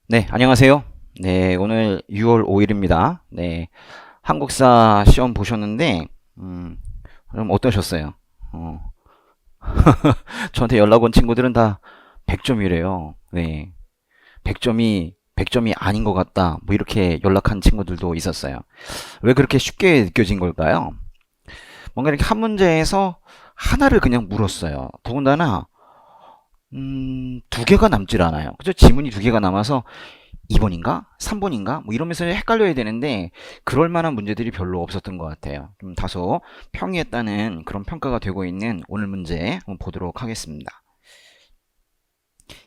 네, 안녕하세요. 네, 오늘 6월 5일입니다. 네, 한국사 시험 보셨는데, 그럼 어떠셨어요? 어, 저한테 연락 온 친구들은 다 100점이래요. 네, 100점이 아닌 것 같다. 뭐 이렇게 연락한 친구들도 있었어요. 왜 그렇게 쉽게 느껴진 걸까요? 뭔가 이렇게 한 문제에서 하나를 그냥 물었어요. 더군다나, 두 개가 남질 않아요. 그죠? 지문이 두 개가 남아서 2번인가? 3번인가? 뭐 이러면서 헷갈려야 되는데 그럴 만한 문제들이 별로 없었던 것 같아요. 좀 다소 평이했다는 그런 평가가 되고 있는 오늘 문제 한번 보도록 하겠습니다.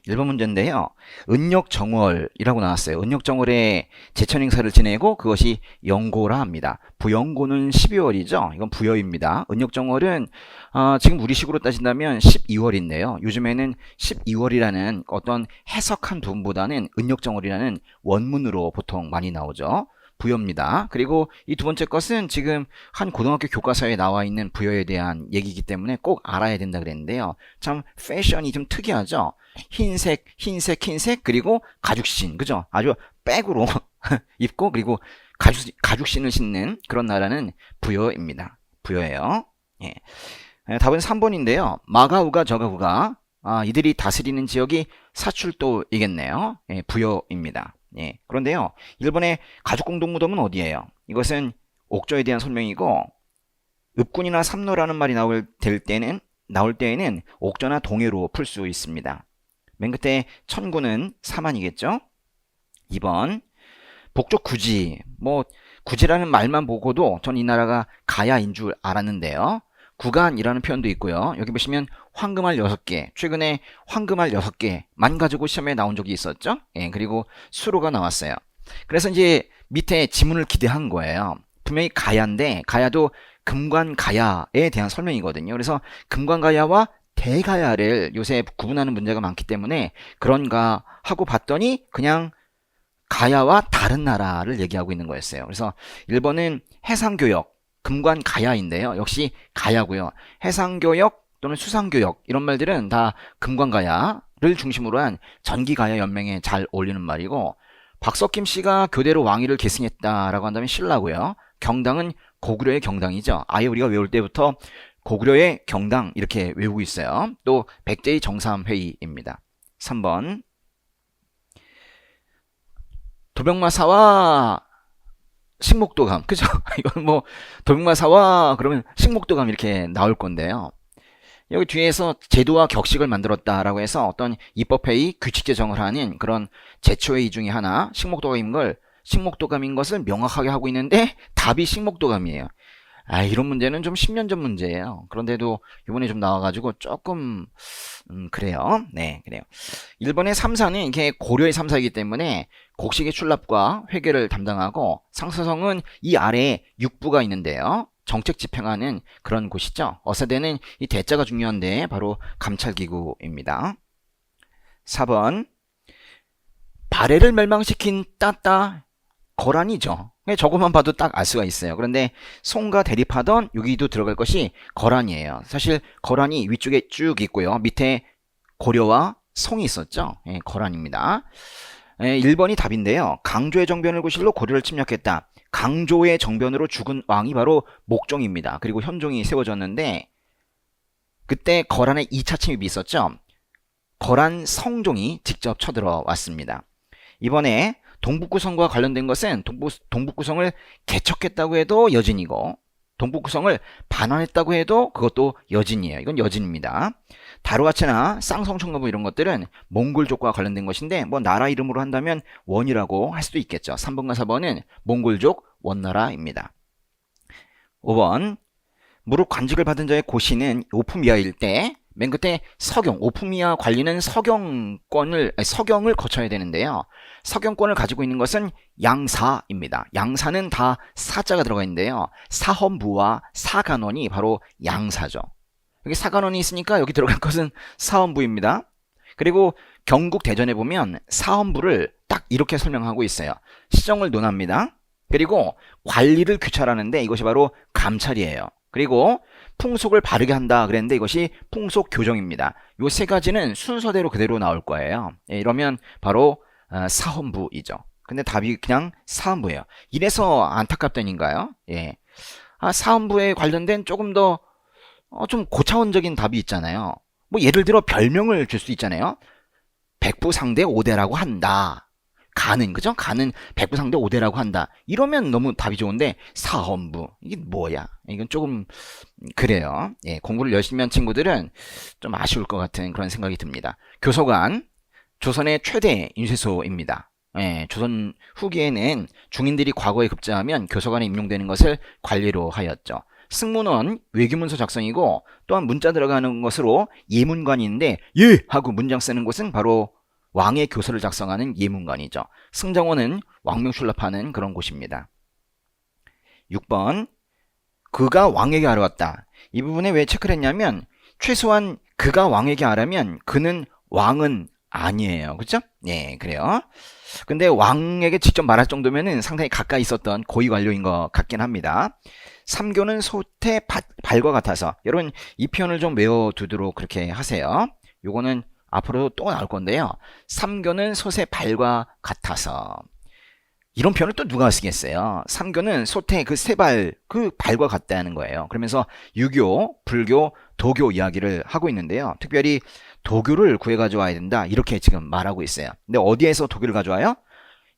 1번 문제인데요. 은역정월이라고 나왔어요. 은역정월에 제천행사를 지내고 그것이 영고라 합니다. 부영고는 12월이죠. 이건 부여입니다. 은역정월은 지금 우리식으로 따진다면 12월인데요. 요즘에는 12월이라는 어떤 해석한 돈보다는 은역정월이라는 원문으로 보통 많이 나오죠. 부여입니다. 그리고 이 두 번째 것은 지금 한 고등학교 교과서에 나와 있는 부여에 대한 얘기이기 때문에 꼭 알아야 된다 그랬는데요. 참 패션이 좀 특이하죠. 흰색, 흰색, 흰색, 그리고 가죽신, 그죠? 아주 백으로 입고, 그리고 가죽신을 신는 그런 나라는 부여입니다. 부여예요. 예. 답은 3번인데요. 마가우가 저가우가, 이들이 다스리는 지역이 사출도이겠네요. 예, 부여입니다. 예. 그런데요, 일본의 가죽공동무덤은 어디예요? 이것은 옥저에 대한 설명이고, 읍군이나 삼로라는 말이 나올 때에는 옥저나 동해로 풀 수 있습니다. 맨 끝에 천구는 사만이겠죠? 2번 북쪽 구지. 뭐 구지라는 말만 보고도 전 이 나라가 가야인 줄 알았는데요. 구간이라는 표현도 있고요. 여기 보시면 황금알 6개. 최근에 황금알 6개만 가지고 시험에 나온 적이 있었죠. 예, 그리고 수로가 나왔어요. 그래서 이제 밑에 지문을 기대한 거예요. 분명히 가야인데 가야도 금관가야에 대한 설명이거든요. 그래서 금관가야와 대가야를 요새 구분하는 문제가 많기 때문에 그런가 하고 봤더니 그냥 가야와 다른 나라를 얘기하고 있는 거였어요. 그래서 1번은 해상교역, 금관가야인데요. 역시 가야고요. 해상교역 또는 수상교역 이런 말들은 다 금관가야를 중심으로 한 전기가야 연맹에 잘 어울리는 말이고, 박석김 씨가 교대로 왕위를 계승했다라고 한다면 신라고요. 경당은 고구려의 경당이죠. 아예 우리가 외울 때부터 고구려의 경당 이렇게 외우고 있어요. 또 백제의 정삼회의입니다. 3번 도병마사와 식목도감, 그죠? 이건 뭐 도병마사와 그러면 식목도감 이렇게 나올 건데요. 여기 뒤에서 제도와 격식을 만들었다라고 해서 어떤 입법회의 규칙 제정을 하는 그런 제초회의 중에 하나 식목도감인 것을 명확하게 하고 있는데 답이 식목도감이에요. 이런 문제는 좀 10년 전 문제예요. 그런데도 이번에 좀 나와가지고 조금 그래요. 네, 그래요. 1번의 3사는 이게 고려의 3사이기 때문에 곡식의 출납과 회계를 담당하고, 상서성은 이 아래에 육부가 있는데요. 정책 집행하는 그런 곳이죠. 어사대는 이 대자가 중요한데 바로 감찰기구입니다. 4번 발해를 멸망시킨 따따 거란이죠. 저것만 봐도 딱 알 수가 있어요. 그런데 송과 대립하던 여기도 들어갈 것이 거란이에요. 사실 거란이 위쪽에 쭉 있고요. 밑에 고려와 송이 있었죠. 예, 거란입니다. 1번이 답인데요. 강조의 정변을 구실로 고려를 침략했다. 강조의 정변으로 죽은 왕이 바로 목종입니다. 그리고 현종이 세워졌는데 그때 거란의 2차 침입이 있었죠. 거란 성종이 직접 쳐들어왔습니다. 이번에 동북구성과 관련된 것은 동북구성을 개척했다고 해도 여진이고, 동북구성을 반환했다고 해도 그것도 여진이에요. 이건 여진입니다. 다루아체나 쌍성청나무 이런 것들은 몽골족과 관련된 것인데 뭐 나라 이름으로 한다면 원이라고 할 수도 있겠죠. 3번과 4번은 몽골족 원나라입니다. 5번 무릎 관직을 받은 자의 고시는 오품이하일 때 맨 끝에 서경, 오품이하 관리는 서경을 거쳐야 되는데요. 서경권을 가지고 있는 것은 양사입니다. 양사는 다 사자가 들어가 있는데요. 사헌부와 사간원이 바로 양사죠. 여기 사간원이 있으니까 여기 들어갈 것은 사헌부입니다. 그리고 경국 대전에 보면 사헌부를 딱 이렇게 설명하고 있어요. 시정을 논합니다. 그리고 관리를 규찰하는데 이것이 바로 감찰이에요. 그리고 풍속을 바르게 한다 그랬는데 이것이 풍속 교정입니다. 요 세 가지는 순서대로 그대로 나올 거예요. 이러면 바로 사헌부이죠. 근데 답이 그냥 사헌부예요. 이래서 안타깝다니까요. 예. 사헌부에 관련된 조금 더 좀 고차원적인 답이 있잖아요. 뭐 예를 들어 별명을 줄 수 있잖아요. 백부상대 5대라고 한다. 가는 그죠? 가는 백부상대 5대라고 한다. 이러면 너무 답이 좋은데 사헌부 이게 뭐야? 이건 조금 그래요. 예, 공부를 열심히 한 친구들은 좀 아쉬울 것 같은 그런 생각이 듭니다. 교서관 조선의 최대 인쇄소입니다. 예, 조선 후기에는 중인들이 과거에 급제하면 교서관에 임용되는 것을 관리로 하였죠. 승문원 외교문서 작성이고 또한 문자 들어가는 것으로 예문관인데 예 하고 문장 쓰는 곳은 바로 왕의 교서를 작성하는 예문관이죠. 승정원은 왕명출납하는 그런 곳입니다. 6번 그가 왕에게 알아왔다. 이 부분에 왜 체크를 했냐면 최소한 그가 왕에게 알아면 그는 왕은 아니에요. 그죠? 네, 그래요. 근데 왕에게 직접 말할 정도면은 상당히 가까이 있었던 고위 관료인 것 같긴 합니다. 삼교는 소태 발과 같아서 여러분 이 표현을 좀 외워두도록 그렇게 하세요. 요거는 앞으로 또 나올 건데요. 삼교는 솥의 발과 같아서 이런 표현을 또 누가 쓰겠어요. 삼교는 솥의 그 세 발, 그 발과 같다는 거예요. 그러면서 유교, 불교, 도교 이야기를 하고 있는데요. 특별히 도교를 구해 가져와야 된다. 이렇게 지금 말하고 있어요. 근데 어디에서 도교를 가져와요?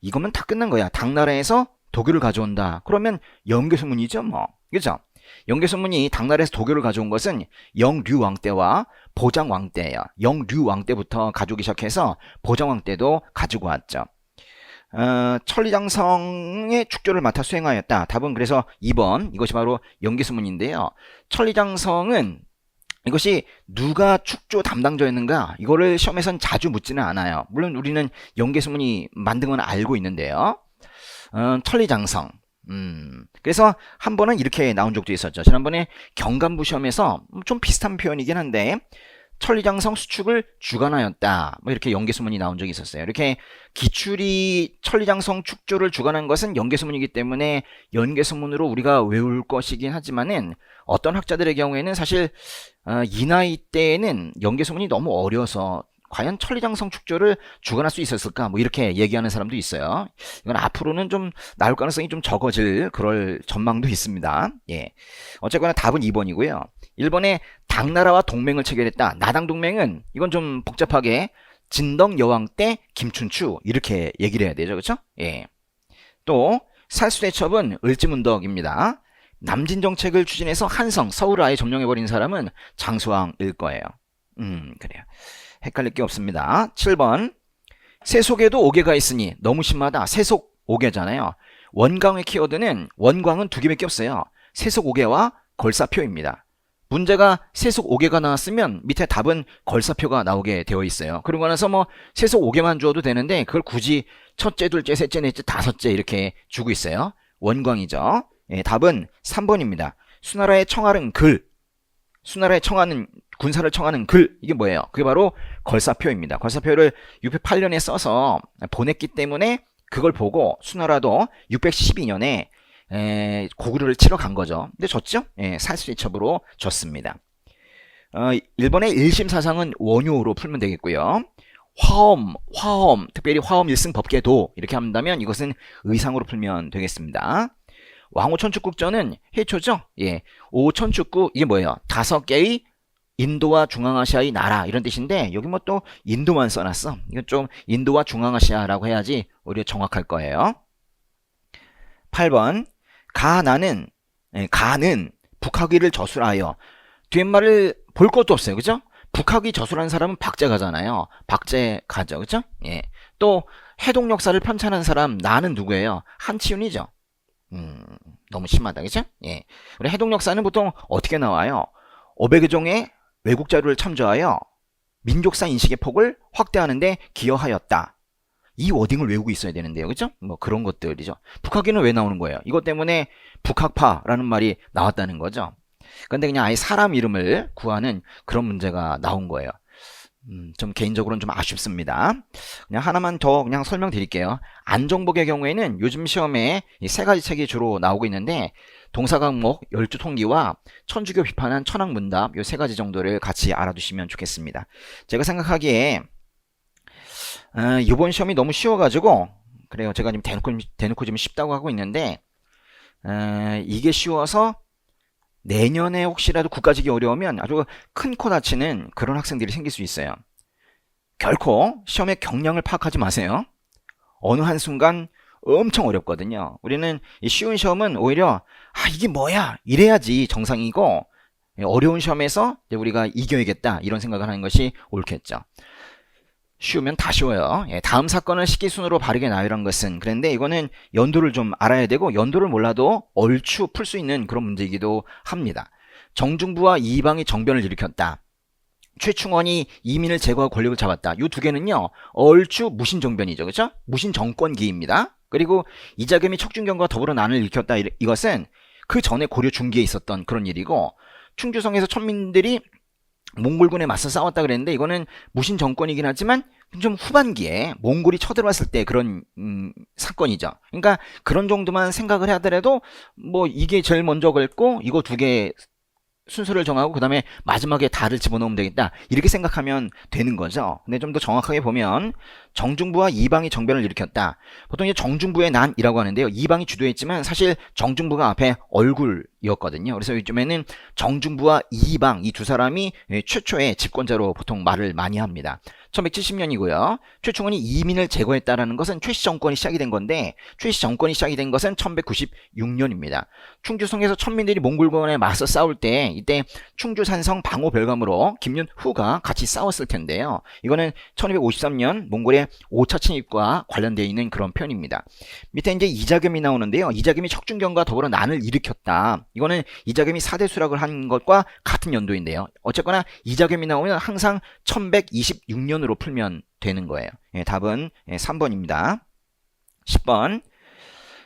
이거면 다 끝난 거야. 당나라에서 도교를 가져온다. 그러면 영계소문이죠, 뭐. 그죠? 영계소문이 당나라에서 도교를 가져온 것은 영류왕 때와 보장왕 때예요. 영류왕 때부터 가져오기 시작해서 보장왕 때도 가지고 왔죠. 천리장성의 축조를 맡아 수행하였다. 답은 그래서 2번. 이것이 바로 영계소문인데요. 천리장성은 이것이 누가 축조 담당자였는가 이거를 시험에선 자주 묻지는 않아요. 물론 우리는 영계소문이 만든 건 알고 있는데요. 천리장성. 그래서 한 번은 이렇게 나온 적도 있었죠. 지난번에 경간부 시험에서 좀 비슷한 표현이긴 한데 천리장성 수축을 주관하였다. 뭐 이렇게 연계소문이 나온 적이 있었어요. 이렇게 기출이 천리장성 축조를 주관한 것은 연계소문이기 때문에 연계소문으로 우리가 외울 것이긴 하지만은 어떤 학자들의 경우에는 사실 이 나이 때에는 연계소문이 너무 어려서 과연 천리장성 축조를 주관할 수 있었을까? 뭐 이렇게 얘기하는 사람도 있어요. 이건 앞으로는 좀 나올 가능성이 좀 적어질 그럴 전망도 있습니다. 예. 어쨌거나 답은 2번이고요. 1번에 당나라와 동맹을 체결했다. 나당 동맹은 이건 좀 복잡하게 진덕 여왕 때 김춘추 이렇게 얘기를 해야 되죠. 그렇죠? 예. 또 살수대첩은 을지문덕입니다. 남진 정책을 추진해서 한성, 서울을 아예 점령해버린 사람은 장수왕일 거예요. 그래요. 헷갈릴 게 없습니다. 7번 세속에도 오개가 있으니 너무 심하다. 세속 오개잖아요. 원광의 키워드는 원광은 두 개밖에 없어요. 세속 오개와 걸사표입니다. 문제가 세속 오개가 나왔으면 밑에 답은 걸사표가 나오게 되어 있어요. 그러고 나서 뭐 세속 오개만 주어도 되는데 그걸 굳이 첫째, 둘째, 셋째, 넷째, 다섯째 이렇게 주고 있어요. 원광이죠. 예, 답은 3번입니다. 수나라의 청하는 글. 수나라의 청하는 군사를 청하는 글 이게 뭐예요? 그게 바로 걸사표입니다. 걸사표를 608년에 써서 보냈기 때문에 그걸 보고 수나라도 612년에 고구려를 치러 간 거죠. 근데 졌죠? 예, 살수대첩으로 졌습니다. 1번의 1심 사상은 원효로 풀면 되겠고요. 화엄, 특별히 화엄 1승 법계도 이렇게 한다면 이것은 의상으로 풀면 되겠습니다. 왕오천축국전은 해초죠? 예, 오천축국 이게 뭐예요? 5개의 인도와 중앙아시아의 나라 이런 뜻인데 여기 뭐 또 인도만 써놨어. 이건 좀 인도와 중앙아시아라고 해야지 오히려 정확할 거예요. 8번 가는 북학위를 저술하여 뒷말을 볼 것도 없어요. 그죠? 북학위 저술한 사람은 박제가잖아요. 박제가죠. 그죠? 예. 또 해동 역사를 편찬한 사람 나는 누구예요? 한치윤이죠. 너무 심하다. 그죠? 예. 우리 해동 역사는 보통 어떻게 나와요? 500여 종의 외국 자료를 참조하여 민족사 인식의 폭을 확대하는데 기여하였다. 이 워딩을 외우고 있어야 되는데요. 그죠? 뭐 그런 것들이죠. 북학위는 왜 나오는 거예요? 이것 때문에 북학파라는 말이 나왔다는 거죠. 근데 그냥 아예 사람 이름을 구하는 그런 문제가 나온 거예요. 좀 개인적으로는 좀 아쉽습니다. 그냥 하나만 더 그냥 설명드릴게요. 안정복의 경우에는 요즘 시험에 이 세 가지 책이 주로 나오고 있는데 동사과목 열주통기와 천주교 비판한 천황문답 요 세 가지 정도를 같이 알아두시면 좋겠습니다. 제가 생각하기에 이번 시험이 너무 쉬워가지고 그래요. 제가 지금 대놓고 좀 쉽다고 하고 있는데 이게 쉬워서 내년에 혹시라도 국가직이 어려우면 아주 큰 코 다치는 그런 학생들이 생길 수 있어요. 결코 시험의 경량을 파악하지 마세요. 어느 한순간 엄청 어렵거든요. 우리는 이 쉬운 시험은 오히려 이게 뭐야 이래야지 정상이고, 어려운 시험에서 우리가 이겨야겠다 이런 생각을 하는 것이 옳겠죠. 쉬우면 다 쉬워요. 다음 사건을 식기순으로 바르게 나열한 것은, 그런데 이거는 연도를 좀 알아야 되고, 연도를 몰라도 얼추 풀 수 있는 그런 문제이기도 합니다. 정중부와 이방이 정변을 일으켰다. 최충원이 이민을 제거하고 권력을 잡았다. 이 두 개는요, 얼추 무신정변이죠. 그렇죠? 무신정권기입니다. 그리고 이자겸이 척준경과 더불어 난을 일으켰다. 이것은 그 전에 고려 중기에 있었던 그런 일이고, 충주성에서 천민들이 몽골군에 맞서 싸웠다 그랬는데, 이거는 무신 정권이긴 하지만 좀 후반기에 몽골이 쳐들어왔을 때 그런 사건이죠. 그러니까 그런 정도만 생각을 하더라도 뭐 이게 제일 먼저 걸고 이거 두 개 순서를 정하고 그 다음에 마지막에 다를 집어넣으면 되겠다 이렇게 생각하면 되는 거죠. 근데 좀 더 정확하게 보면 정중부와 이방이 정변을 일으켰다. 보통 이제 정중부의 난이라고 하는데요, 이방이 주도했지만 사실 정중부가 앞에 얼굴이었거든요. 그래서 요즘에는 정중부와 이방 이 두 사람이 최초의 집권자로 보통 말을 많이 합니다. 1170년이고요. 최충원이 이민을 제거했다라는 것은 최씨 정권이 시작이 된 건데, 최씨 정권이 시작이 된 것은 1196년입니다. 충주성에서 천민들이 몽골군에 맞서 싸울 때, 이때 충주산성 방호 별감으로 김윤후가 같이 싸웠을 텐데요. 이거는 1253년 몽골의 5차 침입과 관련되어 있는 그런 표현입니다. 밑에 이제 이자겸이 나오는데요. 이자겸이 척준경과 더불어 난을 일으켰다. 이거는 이자겸이 사대 수락을 한 것과 같은 연도인데요. 어쨌거나 이자겸이 나오면 항상 1126년으로 풀면 되는 거예요. 답은 3번입니다. 10번.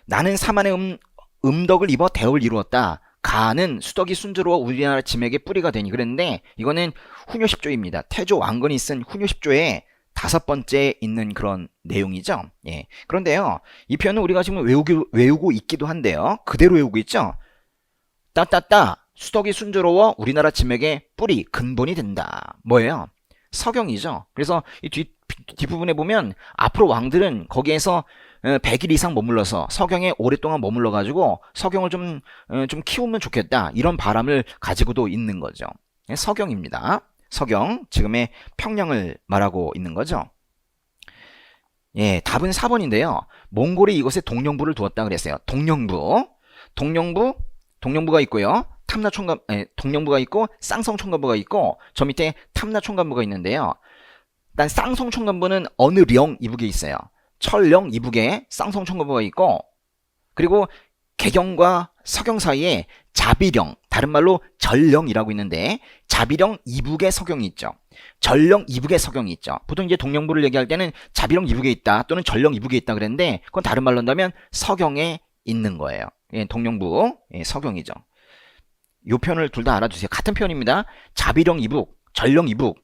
나는 사만의 음덕을 입어 대업을 이루었다. 가는 수덕이 순조로워 우리나라 짐에게 뿌리가 되니. 그랬는데 이거는 훈요 10조입니다. 태조 왕건이 쓴 훈요 10조에 5번째에 있는 그런 내용이죠. 그런데요, 이 표현은 우리가 지금 외우고 있기도 한데요, 그대로 외우고 있죠. 따따따 수덕이 순조로워 우리나라 짐에게 뿌리 근본이 된다. 뭐예요? 서경이죠. 그래서 이 뒷부분에 보면 앞으로 왕들은 거기에서 100일 이상 머물러서 서경에 오랫동안 머물러가지고 서경을 좀 키우면 좋겠다 이런 바람을 가지고도 있는 거죠. 서경입니다. 서경, 지금의 평양을 말하고 있는 거죠. 답은 4번인데요. 몽골이 이곳에 동령부를 두었다 그랬어요. 동령부가 있고요. 동령부가 있고 쌍성총관부가 있고 저 밑에 탐나총관부가 있는데요. 일단 쌍성총관부는 어느 령 이북에 있어요. 철령 이북에 쌍성총관부가 있고, 그리고 개경과 서경 사이에 자비령, 다른 말로 전령이라고 있는데, 자비령 이북에 서경이 있죠. 전령 이북에 서경이 있죠. 보통 이제 동령부를 얘기할 때는 자비령 이북에 있다 또는 전령 이북에 있다 그랬는데, 그건 다른 말로 한다면 서경에 있는 거예요. 동령부, 서경이죠. 요 표현을 둘 다 알아두세요. 같은 표현입니다. 자비령 이북, 전령 이북,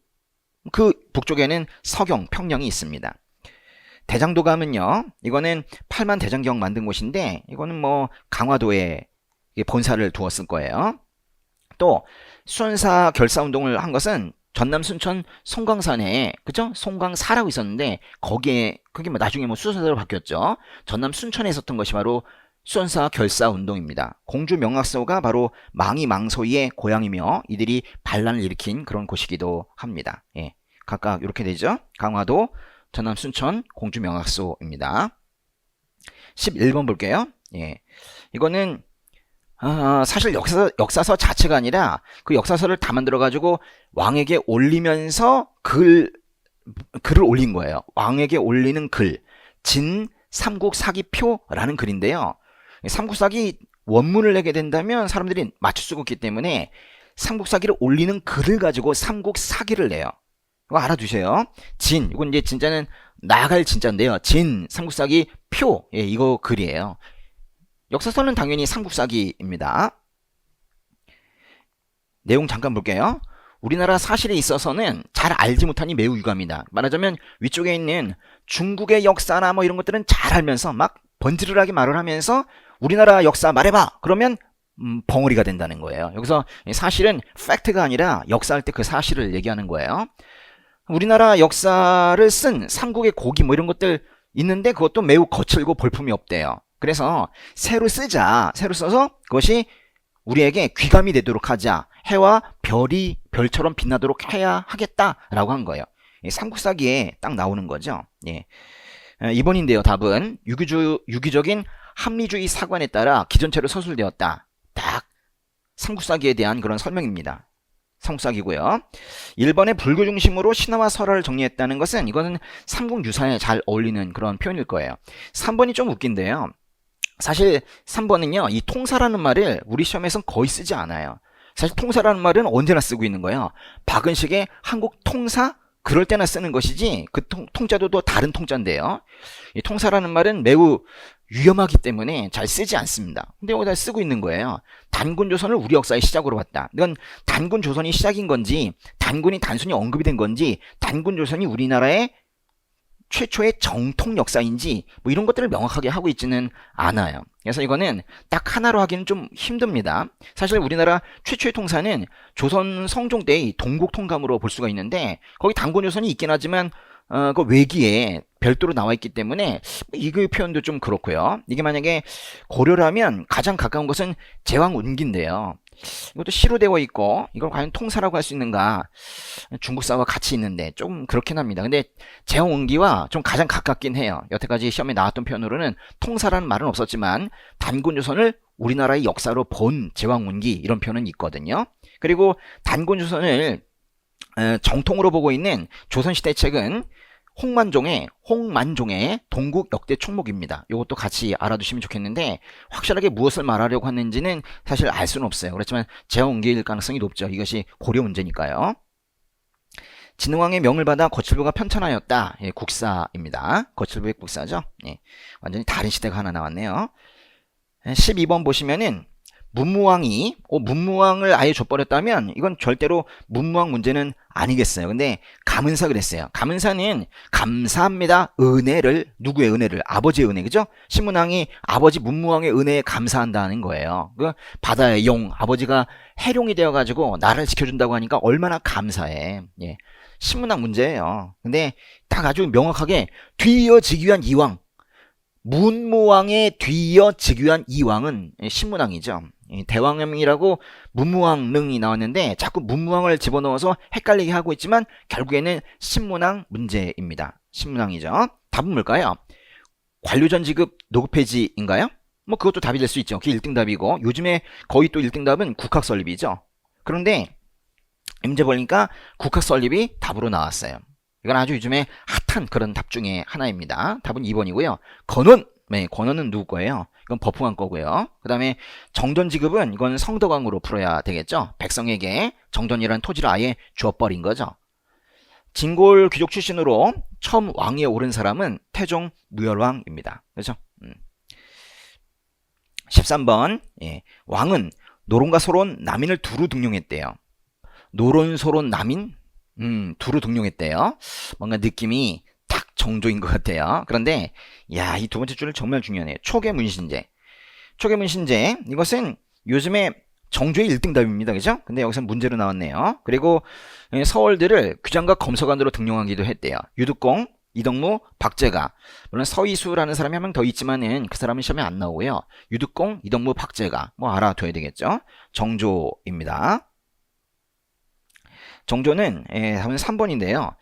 그 북쪽에는 서경, 평양이 있습니다. 대장도감은요, 이거는 8만 대장경 만든 곳인데, 이거는 뭐 강화도에 본사를 두었을 거예요. 또 수원사 결사운동을 한 것은 전남 순천 송광산에, 그죠? 송광사라고 있었는데 그게 뭐 나중에 뭐 수선사로 바뀌었죠. 전남 순천에 있었던 것이 바로 수원사 결사운동입니다. 공주 명학소가 바로 망이망소이의 고향이며 이들이 반란을 일으킨 그런 곳이기도 합니다. 각각 이렇게 되죠. 강화도, 전남 순천, 공주 명학소입니다. 11번 볼게요. 이거는 사실 역사서 자체가 아니라 그 역사서를 다 만들어가지고 왕에게 올리면서 글을 올린 거예요. 왕에게 올리는 글, 진 삼국사기표라는 글인데요. 삼국사기 원문을 내게 된다면 사람들이 맞출 수가 없기 때문에 삼국사기를 올리는 글을 가지고 삼국사기를 내요. 이거 알아두세요. 진, 이건 이제 진짜는 나갈 진짜인데요. 진, 삼국사기, 표, 이거 글이에요. 역사서는 당연히 삼국사기입니다. 내용 잠깐 볼게요. 우리나라 사실에 있어서는 잘 알지 못하니 매우 유감이다. 말하자면 위쪽에 있는 중국의 역사나 뭐 이런 것들은 잘 알면서 막 번지르르하게 말을 하면서 우리나라 역사 말해봐! 그러면 벙어리가 된다는 거예요. 여기서 사실은 팩트가 아니라 역사할 때 그 사실을 얘기하는 거예요. 우리나라 역사를 쓴 삼국의 고기 뭐 이런 것들 있는데 그것도 매우 거칠고 볼품이 없대요. 그래서 새로 쓰자. 새로 써서 그것이 우리에게 귀감이 되도록 하자. 해와 별이 별처럼 빛나도록 해야 하겠다라고 한 거예요. 삼국사기에 딱 나오는 거죠. 예. 2번인데요. 답은 유기적인 합리주의 사관에 따라 기존체로 서술되었다. 딱 삼국사기에 대한 그런 설명입니다. 삼국사기고요. 1번에 불교 중심으로 신화와 설화를 정리했다는 것은 이거는 삼국유사에 잘 어울리는 그런 표현일 거예요. 3번이 좀 웃긴데요. 사실 3번은요. 이 통사라는 말을 우리 시험에서는 거의 쓰지 않아요. 사실 통사라는 말은 언제나 쓰고 있는 거예요. 박은식의 한국 통사? 그럴 때나 쓰는 것이지 그 통자도 또 다른 통자인데요. 이 통사라는 말은 매우 위험하기 때문에 잘 쓰지 않습니다. 근데 여기다 쓰고 있는 거예요. 단군조선을 우리 역사의 시작으로 봤다. 이건 단군조선이 시작인 건지 단군이 단순히 언급이 된 건지 단군조선이 우리나라의 최초의 정통 역사인지 뭐 이런 것들을 명확하게 하고 있지는 않아요. 그래서 이거는 딱 하나로 하기는 좀 힘듭니다. 사실 우리나라 최초의 통사는 조선 성종 때의 동국통감으로 볼 수가 있는데 거기 단군조선이 있긴 하지만 그 외기에 별도로 나와 있기 때문에 이그 표현도 좀 그렇고요. 이게 만약에 고려라면 가장 가까운 것은 제왕운기인데요. 이것도 시로 되어 있고 이걸 과연 통사라고 할 수 있는가? 중국사와 같이 있는데 좀 그렇긴 합니다. 근데 제왕운기와 좀 가장 가깝긴 해요. 여태까지 시험에 나왔던 표현으로는 통사라는 말은 없었지만 단군조선을 우리나라의 역사로 본 제왕운기 이런 표현은 있거든요. 그리고 단군조선을 정통으로 보고 있는 조선시대 책은 홍만종의 동국 역대 총목입니다. 이것도 같이 알아두시면 좋겠는데 확실하게 무엇을 말하려고 하는지는 사실 알 수는 없어요. 그렇지만 제왕운기일 가능성이 높죠. 이것이 고려 문제니까요. 진흥왕의 명을 받아 거칠부가 편찬하였다. 예, 국사입니다. 거칠부의 국사죠. 예, 완전히 다른 시대가 하나 나왔네요. 12번 보시면은 문무왕을 아예 줘버렸다면 이건 절대로 문무왕 문제는 아니겠어요. 근데 감은사 그랬어요. 감은사는 감사합니다. 은혜를 누구의 은혜를? 아버지의 은혜. 그죠? 신문왕이 아버지 문무왕의 은혜에 감사한다는 거예요. 그 바다의 용 아버지가 해룡이 되어가지고 나를 지켜준다고 하니까 얼마나 감사해. 예. 신문왕 문제예요. 근데 딱 아주 명확하게 뒤이어지기 위한 이왕 문무왕의 뒤이어지기 위한 이왕은 신문왕이죠. 대왕명이라고 문무왕릉이 나왔는데 자꾸 문무왕을 집어넣어서 헷갈리게 하고 있지만 결국에는 신문왕 문제입니다. 신문왕이죠. 답은 뭘까요? 관료전 지급 노급 폐지인가요? 뭐 그것도 답이 될 수 있죠. 그게 1등 답이고 요즘에 거의 또 1등 답은 국학 설립이죠. 그런데 문제 보니까 국학 설립이 답으로 나왔어요. 이건 아주 요즘에 핫한 그런 답 중에 하나입니다. 답은 2번이고요. 건원, 네, 건원은 누구 거예요? 이건 버풍왕 거고요. 그 다음에 정전 지급은 이건 성덕왕으로 풀어야 되겠죠. 백성에게 정전이라는 토지를 아예 주어버린 거죠. 진골 귀족 출신으로 처음 왕위에 오른 사람은 태종 무열왕입니다. 그렇죠? 13번 예, 왕은 노론과 소론, 남인을 두루 등용했대요. 노론, 소론, 남인? 두루 등용했대요. 뭔가 느낌이 딱 정조인 것 같아요. 그런데 야, 이 두 번째 줄은 정말 중요하네요. 초계문신제. 초계문신제 이것은 요즘에 정조의 1등 답입니다. 그죠? 근데 여기서 문제로 나왔네요. 그리고 서월들을 규장과 검서관으로 등용하기도 했대요. 유득공, 이덕무, 박제가. 물론 서이수라는 사람이 한 명 더 있지만은 그 사람은 시험에 안 나오고요. 유득공, 이덕무, 박제가. 뭐 알아둬야 되겠죠? 정조입니다. 정조는 답은 3번인데요.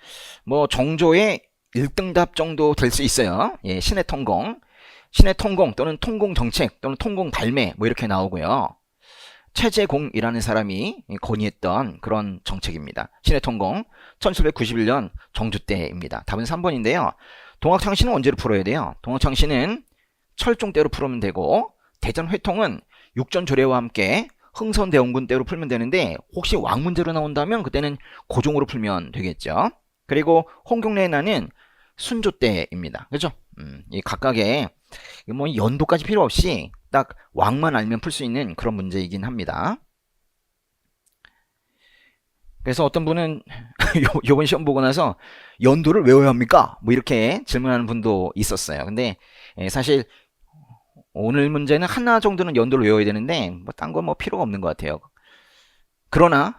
뭐 정조의 1등답 정도 될 수 있어요. 예, 신의 통공 또는 통공 정책 또는 통공 발매 뭐 이렇게 나오고요. 최재공이라는 사람이 건의했던 그런 정책입니다. 신의 통공 1791년 정조 때입니다. 답은 3번인데요. 동학창시는 언제로 풀어야 돼요? 동학창시는 철종 때로 풀으면 되고 대전 회통은 육전조례와 함께 흥선대원군 때로 풀면 되는데 혹시 왕 문제로 나온다면 그때는 고종으로 풀면 되겠죠. 그리고 홍경래의 난은 순조 때입니다. 그죠? 이 각각의 뭐 연도까지 필요 없이 딱 왕만 알면 풀 수 있는 그런 문제이긴 합니다. 그래서 어떤 분은 요번 시험 보고 나서 연도를 외워야 합니까? 뭐 이렇게 질문하는 분도 있었어요. 근데 사실 오늘 문제는 하나 정도는 연도를 외워야 되는데 뭐 딴 건 뭐 필요가 없는 것 같아요. 그러나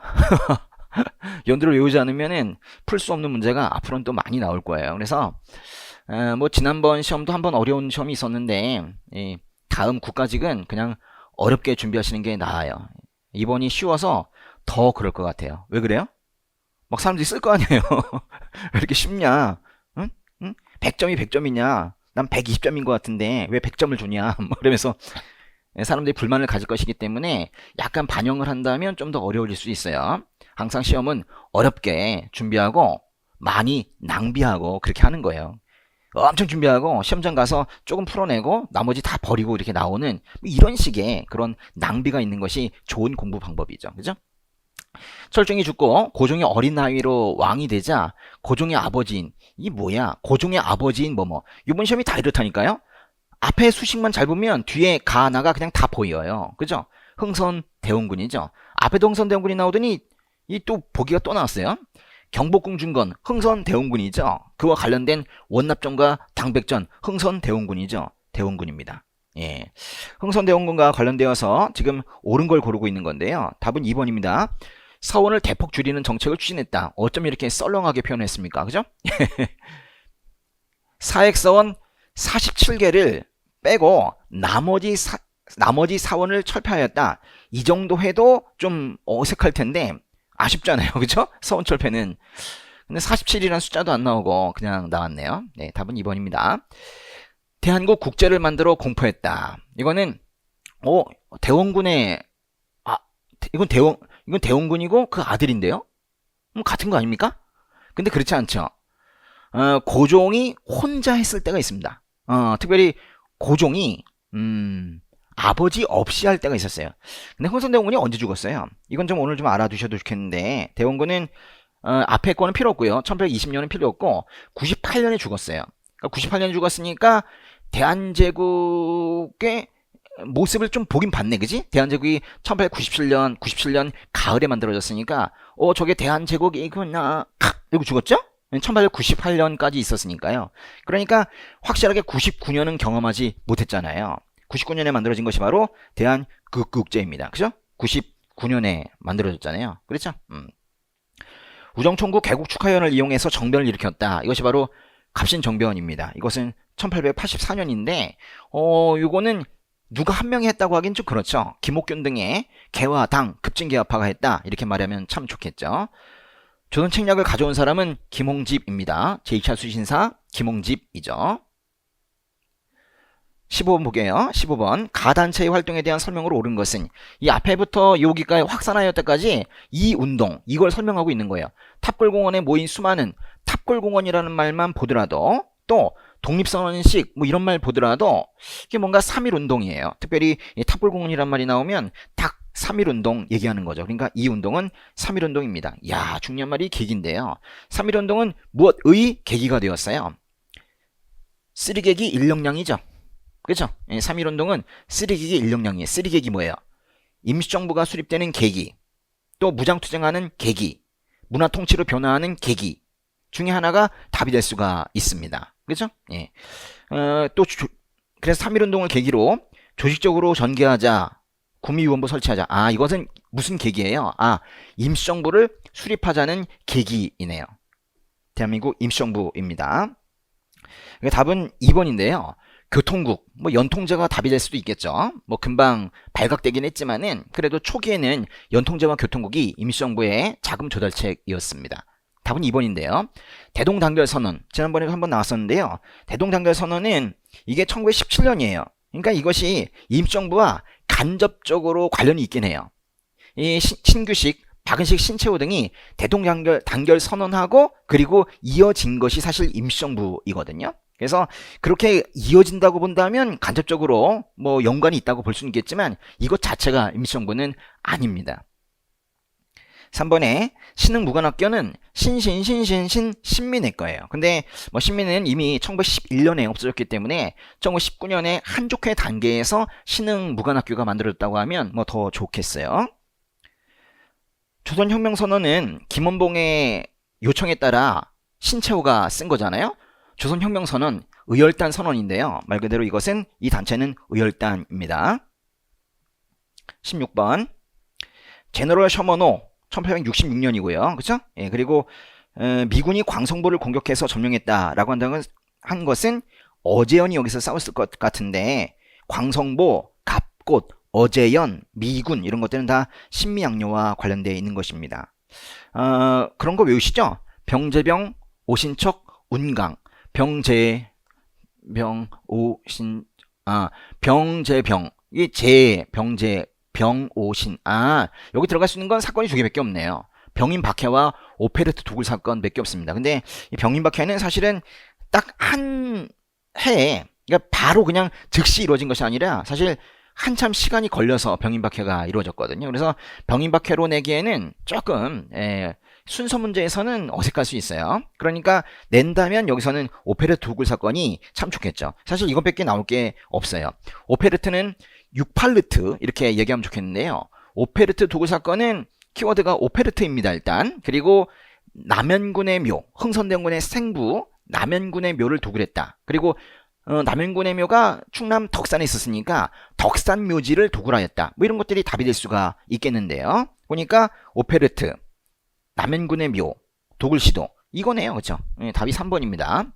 연도를 외우지 않으면은 풀 수 없는 문제가 앞으로는 또 많이 나올 거예요. 그래서 뭐 지난번 시험도 한번 어려운 시험이 있었는데 이 다음 국가직은 그냥 어렵게 준비하시는 게 나아요. 이번이 쉬워서 더 그럴 것 같아요. 왜 그래요? 막 사람들이 쓸 거 아니에요. 왜 이렇게 쉽냐? 응? 응? 100점이 100점이냐? 난 120점인 것 같은데 왜 100점을 주냐? 뭐 그러면서 사람들이 불만을 가질 것이기 때문에 약간 반영을 한다면 좀 더 어려워질 수 있어요. 항상 시험은 어렵게 준비하고 많이 낭비하고 그렇게 하는 거예요. 엄청 준비하고 시험장 가서 조금 풀어내고 나머지 다 버리고 이렇게 나오는 이런 식의 그런 낭비가 있는 것이 좋은 공부 방법이죠. 그죠? 철종이 죽고 고종이 어린 나이로 왕이 되자 고종의 아버지인 이 뭐야? 고종의 아버지인 뭐뭐 이번 시험이 다 이렇다니까요. 앞에 수식만 잘 보면 뒤에 가나가 그냥 다 보여요. 그죠? 흥선대원군이죠. 앞에도 흥선대원군이 나오더니 이 또 보기가 또 나왔어요. 경복궁 중건 흥선대원군이죠. 그와 관련된 원납전과 당백전 흥선대원군이죠. 대원군입니다. 예. 흥선대원군과 관련되어서 지금 옳은 걸 고르고 있는 건데요. 답은 2번입니다. 사원을 대폭 줄이는 정책을 추진했다. 어쩜 이렇게 썰렁하게 표현했습니까? 그죠? 사액사원 47개를 빼고 나머지 사원을 철폐하였다. 이 정도 해도 좀 어색할 텐데 아쉽잖아요. 그죠? 사원 철폐는. 근데 47이라는 숫자도 안 나오고 그냥 나왔네요. 네, 답은 2번입니다. 대한국 국제를 만들어 공포했다. 이거는 대원군의 이건 대원군이고 그 아들인데요. 같은 거 아닙니까? 근데 그렇지 않죠. 고종이 혼자 했을 때가 있습니다. 특별히 고종이 아버지 없이 할 때가 있었어요. 근데 흥선대원군이 언제 죽었어요? 이건 좀 오늘 좀 알아두셔도 좋겠는데 대원군은 앞에 거는 필요 없고요. 1820년은 필요 없고 98년에 죽었어요. 그러니까 98년에 죽었으니까 대한제국의 모습을 좀 보긴 봤네, 그지? 대한제국이 1897년 가을에 만들어졌으니까 저게 대한제국이구나. 이러고 죽었죠? 1898년까지 있었으니까요. 그러니까 확실하게 99년은 경험하지 못했잖아요. 99년에 만들어진 것이 바로 대한국국제입니다. 그죠? 99년에 만들어졌잖아요. 그렇죠? 우정총국 개국 축하연을 이용해서 정변을 일으켰다. 이것이 바로 갑신정변입니다. 이것은 1884년인데 이거는 누가 한 명이 했다고 하긴 좀 그렇죠. 김옥균 등의 개와 당 급진개혁파가 했다. 이렇게 말하면 참 좋겠죠. 조선 책략을 가져온 사람은 김홍집입니다. 제2차 수신사 김홍집이죠. 15번 보게요. 15번 가단체의 활동에 대한 설명으로 옳은 것은 이 앞에부터 여기까지 확산하였다까지 이 운동 이걸 설명하고 있는 거예요. 탑골공원에 모인 수많은 탑골공원이라는 말만 보더라도 또 독립선언식 뭐 이런 말 보더라도 이게 뭔가 3.1 운동이에요. 특별히 이 탑골공원이란 말이 나오면 딱 3.1 운동 얘기하는 거죠. 그러니까 이 운동은 3.1 운동입니다. 야, 중요한 말이 계기인데요. 3.1 운동은 무엇의 계기가 되었어요? 쓰리계기 일령량이죠. 그죠? 3.1 운동은 쓰리계기 일령량이에요. 쓰리계기 뭐예요? 임시정부가 수립되는 계기, 또 무장투쟁하는 계기, 문화통치로 변화하는 계기 중에 하나가 답이 될 수가 있습니다. 그죠? 예. 그래서 3.1 운동을 계기로 조직적으로 전개하자, 구미위원부 설치하자. 이것은 무슨 계기예요? 임시정부를 수립하자는 계기이네요. 대한민국 임시정부입니다. 답은 2번인데요. 교통국, 연통제가 답이 될 수도 있겠죠. 금방 발각되긴 했지만은 그래도 초기에는 연통제와 교통국이 임시정부의 자금 조달책이었습니다. 답은 2번인데요. 대동단결선언, 지난번에 한번 나왔었는데요. 대동단결선언은 이게 1917년이에요. 그러니까 이것이 임시정부와 간접적으로 관련이 있긴 해요. 이 신규식, 박은식, 신채호 등이 대동단결 선언하고 그리고 이어진 것이 사실 임시정부이거든요. 그래서 그렇게 이어진다고 본다면 간접적으로 연관이 있다고 볼 수는 있겠지만 이것 자체가 임시정부는 아닙니다. 3번에 신흥무관학교는 신민의 거예요. 근데 신민은 이미 1911년에 없어졌기 때문에 1919년에 한족회 단계에서 신흥무관학교가 만들어졌다고 하면 더 좋겠어요. 조선혁명선언은 김원봉의 요청에 따라 신채호가 쓴 거잖아요. 조선혁명선언 의열단 선언인데요. 말 그대로 이것은 이 단체는 의열단입니다. 16번 제너럴 셔먼호 1866년이고요. 그쵸? 예, 그리고 미군이 광성보를 공격해서 점령했다라고 한 것은 어제연이 여기서 싸웠을 것 같은데 광성보, 갑곶, 어제연, 미군 이런 것들은 다 신미양요와 관련되어 있는 것입니다. 그런 거 외우시죠? 병제병, 오신척, 운강, 병제병, 병제병, 이게 병제, 병오신. 여기 들어갈 수 있는 건 사건이 두 개밖에 없네요. 병인 박해와 오페르트 도굴 사건 몇 개 없습니다. 근데 이 병인 박해는 사실은 딱 한 해에, 그러니까 바로 그냥 즉시 이루어진 것이 아니라 사실 한참 시간이 걸려서 병인 박해가 이루어졌거든요. 그래서 병인 박해로 내기에는 조금 순서 문제에서는 어색할 수 있어요. 그러니까 낸다면 여기서는 오페르트 도굴 사건이 참 좋겠죠. 사실 이것밖에 나올 게 없어요. 오페르트는 6팔르트 이렇게 얘기하면 좋겠는데요. 오페르트 도굴 사건은 키워드가 오페르트입니다. 일단. 그리고 남현군의 묘, 흥선대원군의 생부 남현군의 묘를 도굴했다. 그리고 남현군의 묘가 충남 덕산에 있었으니까 덕산 묘지를 도굴하였다. 뭐 이런 것들이 답이 될 수가 있겠는데요. 보니까 오페르트, 남현군의 묘, 도굴시도 이거네요. 그렇죠? 답이 3번입니다.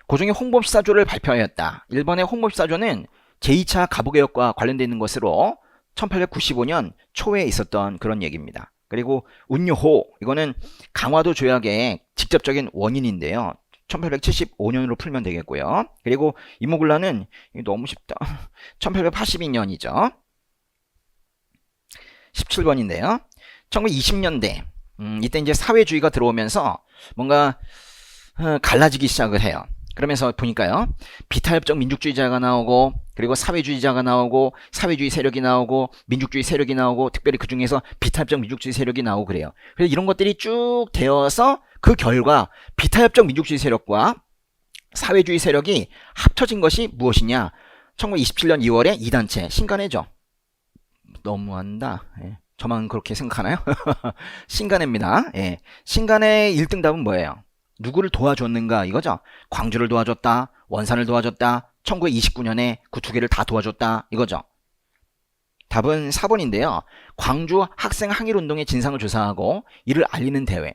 고종이 홍범시사조를 발표하였다. 1번의 홍범시사조는 제2차 갑오개혁과 관련되어 있는 것으로 1895년 초에 있었던 그런 얘기입니다. 그리고 운요호, 이거는 강화도 조약의 직접적인 원인인데요. 1875년으로 풀면 되겠고요. 그리고 이모굴라는 너무 쉽다. 1882년이죠. 17번인데요. 1920년대 이때 이제 사회주의가 들어오면서 뭔가 갈라지기 시작을 해요. 그러면서 보니까요. 비타협적 민족주의자가 나오고 그리고 사회주의자가 나오고 사회주의 세력이 나오고 민족주의 세력이 나오고 특별히 그 중에서 비타협적 민족주의 세력이 나오고 그래요. 그래서 이런 것들이 쭉 되어서 그 결과 비타협적 민족주의 세력과 사회주의 세력이 합쳐진 것이 무엇이냐. 1927년 2월에 이 단체 신간회죠. 너무한다. 저만 그렇게 생각하나요? 신간회입니다. 신간회 1등 답은 뭐예요? 누구를 도와줬는가 이거죠. 광주를 도와줬다. 원산을 도와줬다. 1929년에 그 두 개를 다 도와줬다 이거죠. 답은 4번인데요. 광주 학생 항일운동의 진상을 조사하고 이를 알리는 대회.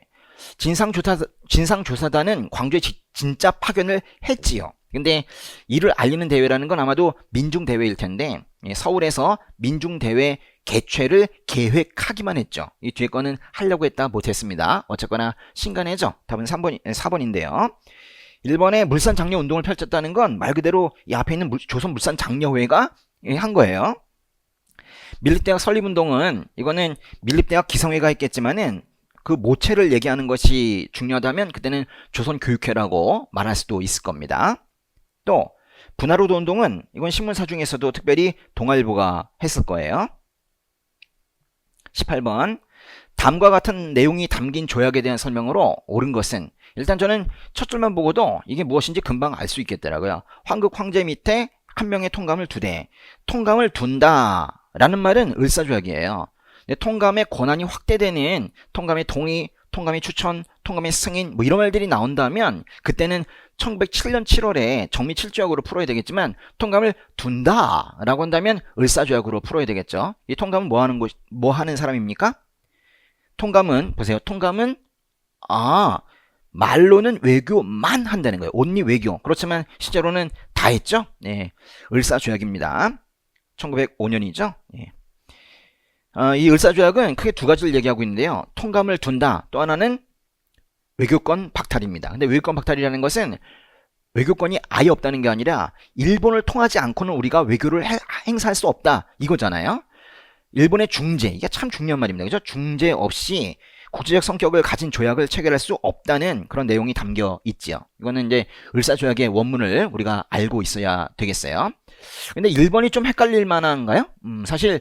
진상조사단은 광주에 진짜 파견을 했지요. 근데 이를 알리는 대회라는 건 아마도 민중대회일 텐데 서울에서 민중대회 개최를 계획하기만 했죠. 이 뒤에 거는 하려고 했다 못했습니다. 어쨌거나 신간회죠. 답은 4번인데요. 1번에 물산장려운동을 펼쳤다는 건 말 그대로 이 앞에 있는 조선물산장려회가 한 거예요. 밀립대학 설립운동은 이거는 밀립대학 기성회가 했겠지만은 그 모체를 얘기하는 것이 중요하다면 그때는 조선교육회라고 말할 수도 있을 겁니다. 또 분하로도 운동은 이건 신문사 중에서도 특별히 동아일보가 했을 거예요. 18번 다음과 같은 내용이 담긴 조약에 대한 설명으로 옳은 것은 일단 저는 첫 줄만 보고도 이게 무엇인지 금방 알 수 있겠더라고요. 황국 황제 밑에 한 명의 통감을 두되 통감을 둔다 라는 말은 을사조약이에요. 통감의 권한이 확대되는 통감의 동의, 통감의 추천, 통감의 승인 뭐 이런 말들이 나온다면 그때는 1907년 7월에 정미 7조약으로 풀어야 되겠지만 통감을 둔다 라고 한다면 을사조약으로 풀어야 되겠죠. 이 통감은 뭐 하는 사람입니까? 통감은 보세요. 통감은 말로는 외교만 한다는 거예요. 온리 외교. 그렇지만 실제로는 다 했죠. 을사조약입니다. 1905년이죠. 이 을사조약은 크게 두 가지를 얘기하고 있는데요. 통감을 둔다. 또 하나는 외교권 박탈입니다. 근데 외교권 박탈이라는 것은 외교권이 아예 없다는 게 아니라 일본을 통하지 않고는 우리가 외교를 행사할 수 없다. 이거잖아요. 일본의 중재. 이게 참 중요한 말입니다. 그죠? 중재 없이 국제적 성격을 가진 조약을 체결할 수 없다는 그런 내용이 담겨 있지요. 이거는 이제 을사조약의 원문을 우리가 알고 있어야 되겠어요. 근데 일본이 좀 헷갈릴 만한가요? 사실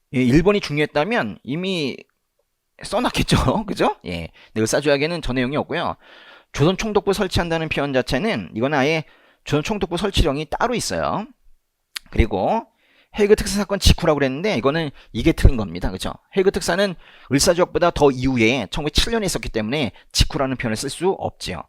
일본이 중요했다면 이미 써놨겠죠. 그죠? 근데 을사조약에는 저 내용이 없고요. 조선총독부 설치한다는 표현 자체는 이건 아예 조선총독부 설치령이 따로 있어요. 그리고 헬그 특사 사건 직후라고 그랬는데 이거는 이게 틀린 겁니다. 그죠? 헬그 특사는 을사조약보다 더 이후에 1907년에 있었기 때문에 직후라는 표현을 쓸 수 없지요.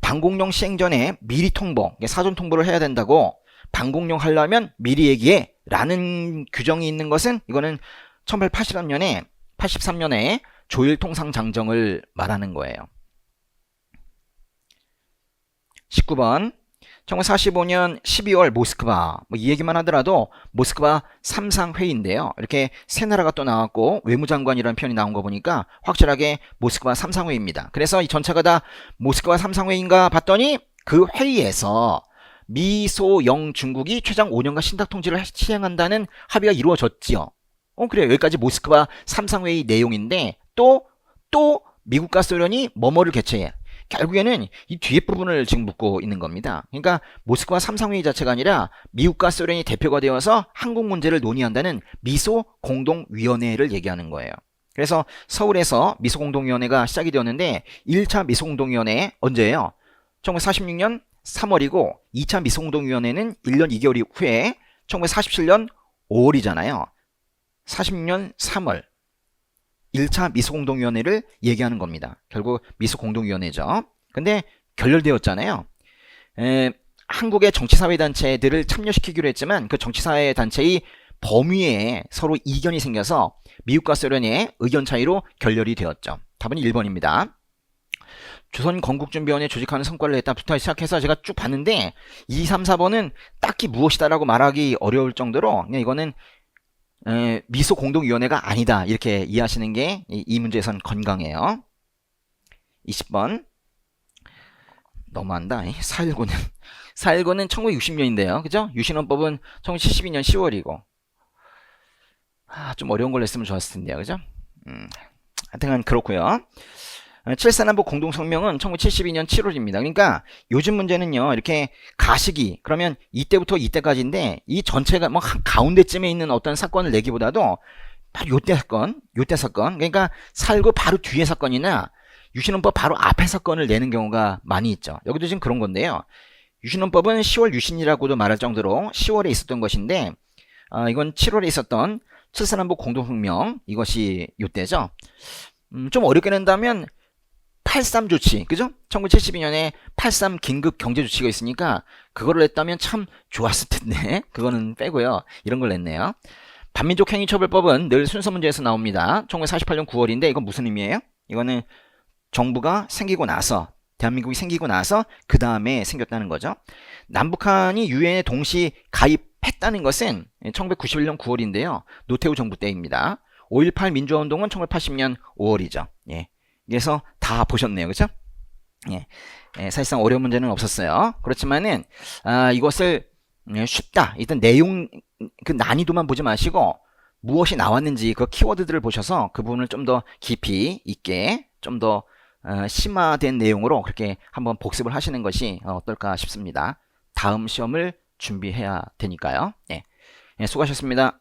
방공령 시행 전에 미리 통보, 사전 통보를 해야 된다고 방공령 하려면 미리 얘기해 라는 규정이 있는 것은 이거는 1883년에 1983년에 조일통상장정을 말하는 거예요. 19번 1945년 12월 모스크바, 뭐 이 얘기만 하더라도 모스크바 삼상회의인데요. 이렇게 세 나라가 또 나왔고 외무장관이라는 표현이 나온 거 보니까 확실하게 모스크바 삼상회의입니다. 그래서 이 전체가 다 모스크바 삼상회의인가 봤더니 그 회의에서 미소영 중국이 최장 5년간 신탁통치를 시행한다는 합의가 이루어졌지요. 그래요. 여기까지 모스크바 삼상회의 내용인데 또 미국과 소련이 뭐뭐를 개최해. 결국에는 이 뒤에 부분을 지금 묻고 있는 겁니다. 그러니까 모스크바 삼상회의 자체가 아니라 미국과 소련이 대표가 되어서 한국 문제를 논의한다는 미소 공동위원회를 얘기하는 거예요. 그래서 서울에서 미소 공동위원회가 시작이 되었는데 1차 미소 공동위원회 언제예요? 1946년 3월이고 2차 미소 공동위원회는 1년 2개월 후에 1947년 5월이잖아요. 46년 3월 1차 미소공동위원회를 얘기하는 겁니다. 결국 미소공동위원회죠. 근데 결렬되었잖아요. 한국의 정치사회단체들을 참여시키기로 했지만 그 정치사회단체의 범위에 서로 이견이 생겨서 미국과 소련의 의견 차이로 결렬이 되었죠. 답은 1번입니다. 조선 건국준비원회 조직하는 성과를 냈다부터 시작해서 제가 쭉 봤는데 2, 3, 4번은 딱히 무엇이다라고 말하기 어려울 정도로 그냥 이거는 미소공동위원회가 아니다 이렇게 이해하시는 게 이 문제에선 건강해요. 20번 너무한다. 4.19는 1960년인데요. 그죠? 유신헌법은 1972년 10월이고 좀 어려운 걸 냈으면 좋았을 텐데요. 그죠? 하여튼 그렇고요. 7.4남북 공동성명은 1972년 7월입니다. 그러니까 요즘 문제는요. 이렇게 가시기 그러면 이때부터 이때까지인데 이 전체가 뭐 가운데쯤에 있는 어떤 사건을 내기보다도 바로 요때 사건 그러니까 살고 바로 뒤에 사건이나 유신헌법 바로 앞에 사건을 내는 경우가 많이 있죠. 여기도 지금 그런 건데요. 유신헌법은 10월 유신이라고도 말할 정도로 10월에 있었던 것인데 이건 7월에 있었던 7.4남북 공동성명 이것이 요때죠. 좀 어렵게 낸다면 83 조치, 그죠? 1972년에 83 긴급 경제 조치가 있으니까 그거를 냈다면 참 좋았을 텐데 그거는 빼고요. 이런 걸 냈네요. 반민족 행위처벌법은 늘 순서 문제에서 나옵니다. 1948년 9월인데 이건 무슨 의미예요? 이거는 정부가 생기고 나서 대한민국이 생기고 나서 그 다음에 생겼다는 거죠. 남북한이 유엔에 동시 가입했다는 것은 1991년 9월인데요. 노태우 정부 때입니다. 5.18 민주화운동은 1980년 5월이죠. 예. 그래서 다 보셨네요. 그죠? 예. 사실상 어려운 문제는 없었어요. 그렇지만은, 이것을 쉽다. 일단 내용, 그 난이도만 보지 마시고, 무엇이 나왔는지 그 키워드들을 보셔서 그 부분을 좀 더 깊이 있게, 좀 더 심화된 내용으로 그렇게 한번 복습을 하시는 것이 어떨까 싶습니다. 다음 시험을 준비해야 되니까요. 예. 수고하셨습니다.